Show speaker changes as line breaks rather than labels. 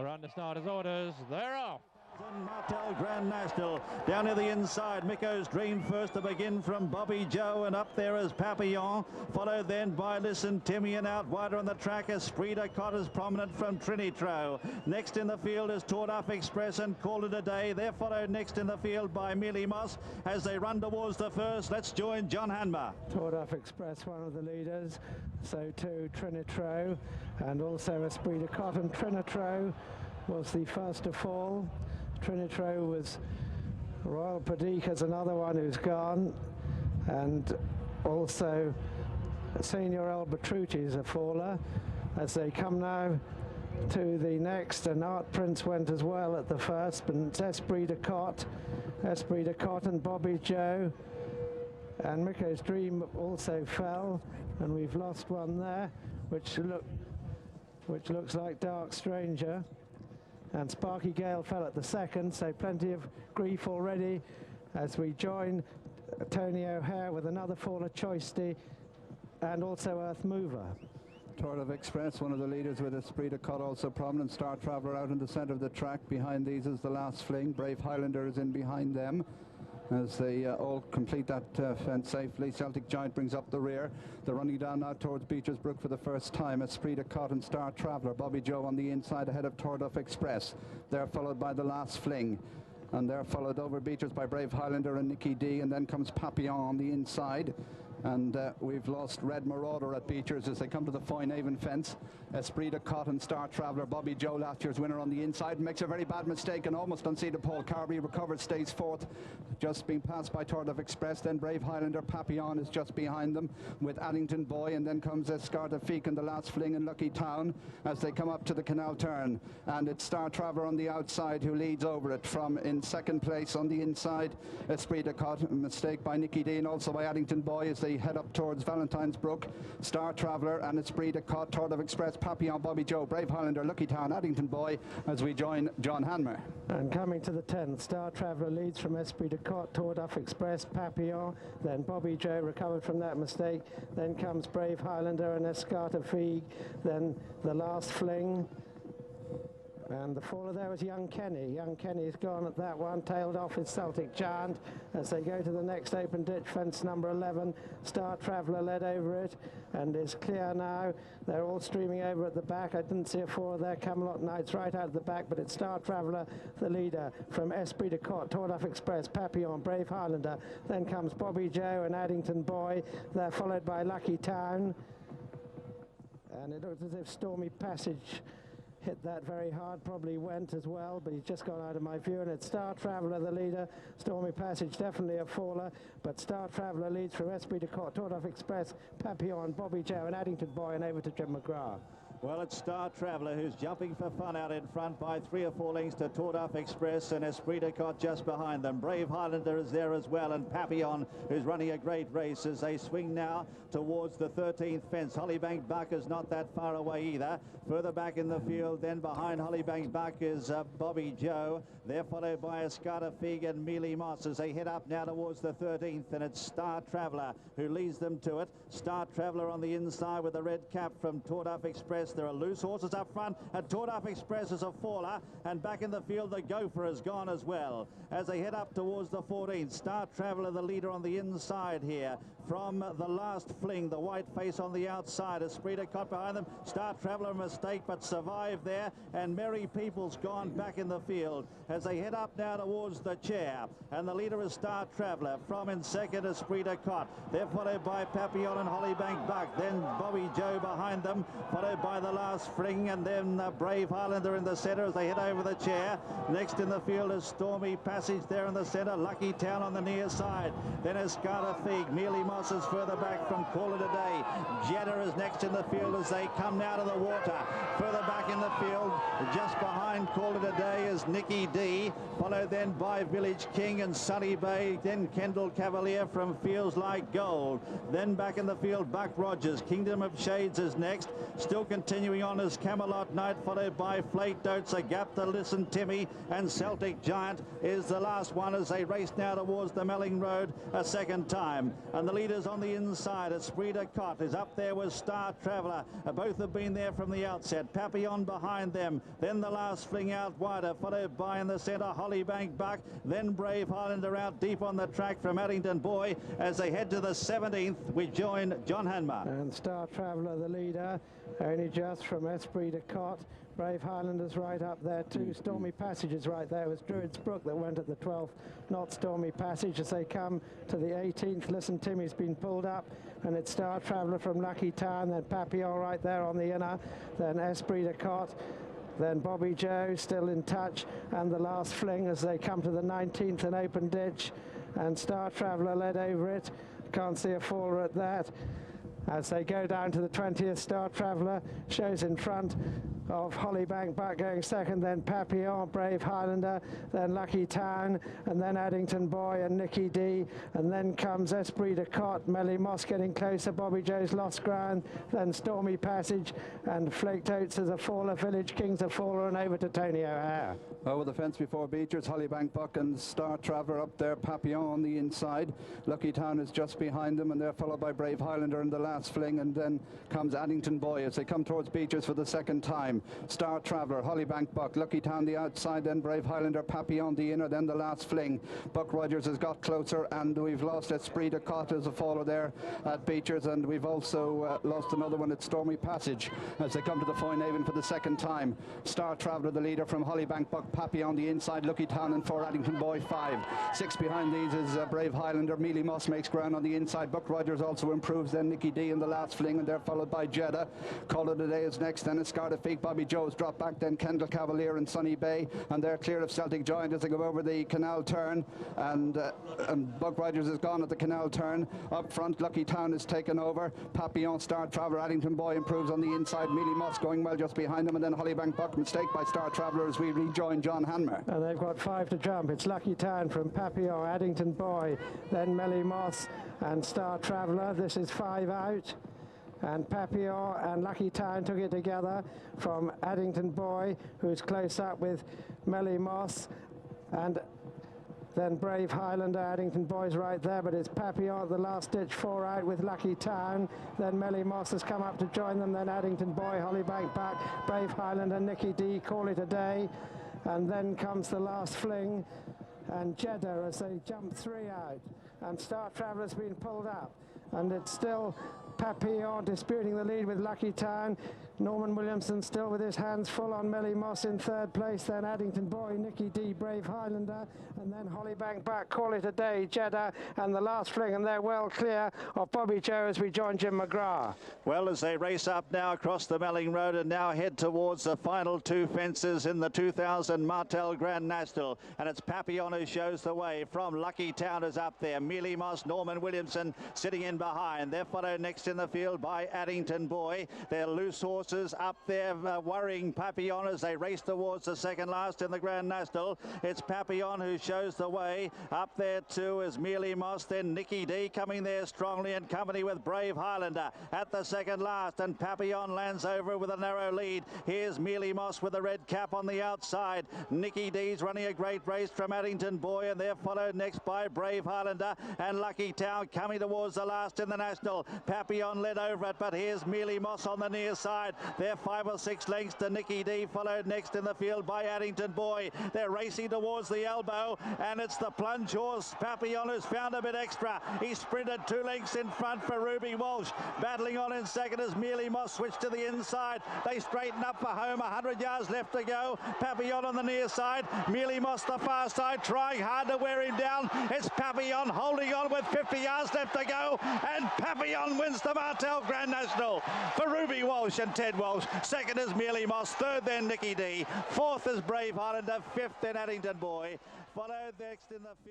We're under starter's orders. They're off.
Martel Grand National down to the inside. Miko's Dream first to begin from Bobby Joe, and up there is Papillon, followed then by Listen Timmy, and out wider on the track Esprit de Cotte is prominent from Trinitro. Next in the field is Tordaf Express and Call It a Day. They're followed next in the field by Mealy Moss as they run towards the first. Let's join John Hanmer.
Tordaf Express, one of the leaders, so too Trinitro, and also Esprit de Cotte. And Trinitro was the first to fall. Trinitro was Royal Pradika's another one who's gone, and also Senior Albertrucci is a faller. As they come now to the next, and Art Prince went as well at the first, but it's Esprit de Cotte and Bobby Joe, and Miko's Dream also fell, and we've lost one there, which looks like Dark Stranger. And Sparky Gale fell at the second, so plenty of grief already as we join Tony O'Hare with another faller, Choisty, and also Earth Mover.
Tordaf Express, one of the leaders with Esprit de Cotte, also prominent. Star Traveller out in the centre of the track. Behind these is the Last Fling. Brave Highlander is in behind them as they all complete that fence safely. Celtic Giant brings up the rear. They're running down now towards Beecher's Brook for the first time. Esprit de Cotte and Star Traveller. Bobby Joe on the inside ahead of Tordaf Express. They're followed by the Last Fling. And they're followed over Beecher's by Brave Highlander and Nicky D. And then comes Papillon on the inside. And we've lost Red Marauder at Beecher's as they come to the Foynaven fence. Esprit de Cotte and Star Traveller. Bobby Joe, last year's winner, on the inside, makes a very bad mistake and almost unseated Paul Carby. Recovers, stays fourth, just being passed by Tordaf Express. Then Brave Highlander. Papillon is just behind them with Addington Boy, and then comes Escarta Feek and the Last Fling in Lucky Town as they come up to the canal turn. And it's Star Traveller on the outside who leads over it from in second place on the inside. Esprit de Cotte, a mistake by Nicky D and also by Addington Boy as they head up towards Valentine's Brook. Star Traveller and Esprit de Cotte, Tordaf Express, Papillon, Bobby Joe, Brave Highlander, Lucky Town, Addington Boy as we join John Hanmer.
And coming to the 10th, Star Traveller leads from Esprit de Cotte, Tordaf Express, Papillon, then Bobby Joe recovered from that mistake, then comes Brave Highlander and Escarta Feeg, then the Last Fling. And the faller there was Young Kenny. Young Kenny's gone at that one, tailed off his Celtic Giant as they go to the next open ditch, fence number 11. Star Traveller led over it and is clear now. They're all streaming over at the back. I didn't see a faller there. Camelot Knights right out of the back, but it's Star Traveller, the leader, from Esprit de Cotte, Tordaf Express, Papillon, Brave Highlander. Then comes Bobby Joe and Addington Boy. They're followed by Lucky Town. And it looks as if Stormy Passage hit that very hard, probably went as well, but he's just gone out of my view, and it's Star Traveller, the leader. Stormy Passage, definitely a faller, but Star Traveller leads from Esprit de Cotte, Tordaf Express, Papillon, Bobby Joe, and Addington Boy, and over to Jim McGrath.
Well, it's Star Traveller who's jumping for fun out in front by 3 or 4 lengths to Tordaf Express, and Esprit de Cotte just behind them. Brave Highlander is there as well, and Papillon, who's running a great race as they swing now towards the 13th fence. Hollybank Buck is not that far away either. Further back in the field, then behind Hollybank Buck is Bobby Joe. They're followed by Escarta Feeg and Mealy Moss as they head up now towards the 13th, and it's Star Traveller who leads them to it. Star Traveller on the inside with the red cap from Tordaf Express. There are loose horses up front, and Tordaf Express is a faller, and back in the field the Gopher has gone as well as they head up towards the 14th. Star Traveller, the leader, on the inside here from the Last Fling, the white face on the outside. Esprit de Cotte behind them. Star Traveller, a mistake, but survived there, and Merry People's gone back in the field as they head up now towards the chair, and the leader is Star Traveller. From in second, Esprit de Cotte. They're followed by Papillon and Hollybank Buck, then Bobby Joe behind them, followed by the Last Fling, and then Brave Highlander in the centre as they head over the chair. Next in the field is Stormy Passage there in the centre. Lucky Town on the near side. Then Escarta Feeg. Mealy Moss is further back from Call It a Day. Jetta is next in the field as they come now to the water. Further back in the field, just behind Call It a Day, is Nicky D, followed then by Village King and Sunny Bay, then Kendall Cavalier from Feels Like Gold. Then back in the field, Buck Rogers. Kingdom of Shades is next. Still continuing Continuing on is Camelot Knight, followed by Flake Dotes, A Gap to Listen Timmy, and Celtic Giant is the last one as they race now towards the Melling Road a second time. And the leaders on the inside, Esprit de Cotte is up there with Star Traveller. Both have been there from the outset. Papillon behind them, then the last fling out wider, followed by in the centre Hollybank Buck, then Brave Highlander out deep on the track from Addington Boy. As they head to the 17th, we join John Hanmer.
And Star Traveller the leader, only just from Esprit de Cotte. Brave Highlanders right up there too. Stormy Passage is right there. It was Druids Brook that went at the 12th, not Stormy Passage. As they come to the 18th, Listen Timmy's been pulled up, and it's Star Traveller from Lucky Town, then Papillon right there on the inner, then Esprit de Cotte, then Bobby Joe still in touch, and the last fling as they come to the 19th, an open ditch, and Star Traveller led over it. Can't see a faller at that. As they go down to the 20th, Star Traveller shows in front of Hollybank Buck going second, then Papillon, Brave Highlander, then Lucky Town, and then Addington Boy and Nicky D, and then comes Esprit de Cotte, Melly Moss getting closer, Bobby Joe's lost ground, then Stormy Passage, and Flake Oats as a faller, Village King's a faller, and over to Tony O'Hare.
Over the fence before Beechers, Hollybank Buck and Star Traveller up there, Papillon on the inside. Lucky Town is just behind them, and they're followed by Brave Highlander in the last fling, and then comes Addington Boy as they come towards Beechers for the second time. Star Traveller, Hollybank Buck, Lucky Town the outside, then Brave Highlander, Papillon the inner, then the last fling. Buck Rogers has got closer, and we've lost Esprit de Cotte as a faller there at Beechers, and we've also lost another one at Stormy Passage as they come to the Foynaven for the second time. Star Traveller the leader from Hollybank Buck, Papillon the inside, Lucky Town and 4 Addington Boy 5. 6 behind these is Brave Highlander. Mealy Moss makes ground on the inside. Buck Rogers also improves, then Nicky D in the last fling, and they're followed by Jeddah. Call It a Day is next, then Escarda Fake, Bobby Joe's drop back, then Kendall Cavalier and Sunny Bay, and they're clear of Celtic Giant as they go over the canal turn, and Buck Rogers is gone at the canal turn. Up front, Lucky Town is taken over. Papillon, Star Traveller, Addington Boy improves on the inside. Mealy Moss going well just behind them, and then Hollybank Buck, mistake by Star Traveller as we rejoin John Hanmer.
And they've got 5 to jump. It's Lucky Town from Papillon, Addington Boy, then Melly Moss and Star Traveller. This is 5 out. And Papillon and Lucky Town took it together from Addington Boy, who's close up with Melly Moss, and then Brave Highlander. Addington Boy's right there, but it's Papillon at the last ditch, 4 out with Lucky Town. Then Melly Moss has come up to join them, then Addington Boy, Hollybank Buck, Brave Highlander, Nicky D, Call It a Day. And then comes the last fling, and Jeddah as they jump 3 out. And Star Traveller's been pulled up, and it's still Papillon disputing the lead with Lucky Town. Norman Williamson still with his hands full on Melly Moss in 3rd place, then Addington Boy, Nicky D, Brave Highlander, and then Hollybank Buck, Call It a Day, Jeddah, and the last fling, and they're well clear of Bobby Joe as we join Jim McGrath.
Well, as they race up now across the Melling Road and now head towards the final 2 fences in the 2000 Martel Grand National, and it's Papillon who shows the way from Lucky Town is up there. Mealy Moss, Norman Williamson sitting in behind. They're followed next in the field by Addington Boy. They're loose horses up there worrying Papillon as they race towards the second last in the Grand National. It's Papillon who shows the way. Up there too is Mealy Moss, then Nicky D coming there strongly in company with Brave Highlander at the second last, and Papillon lands over with a narrow lead. Here's Mealy Moss with a red cap on the outside. Nicky D's running a great race from Addington Boy, and they're followed next by Brave Highlander and Lucky Town coming towards the last in the National. Papillon led over it, but here's Mealy Moss on the near side. They're 5 or 6 lengths to Nicky D, followed next in the field by Addington Boy. They're racing towards the elbow, and it's the plunge horse Papillon who's found a bit extra. He sprinted 2 lengths in front for Ruby Walsh. Battling on in second as Mealy Moss switched to the inside. They straighten up for home, 100 yards left to go. Papillon on the near side, Mealy Moss the far side, trying hard to wear him down. It's Papillon holding on with 50 yards left to go, and Papillon wins the Martel Grand National for Ruby Walsh and Ted Walsh. Second is Mealy Moss, 3rd then Nicky D, 4th is Brave Highlander, 5th then Addington Boy, followed next in the field.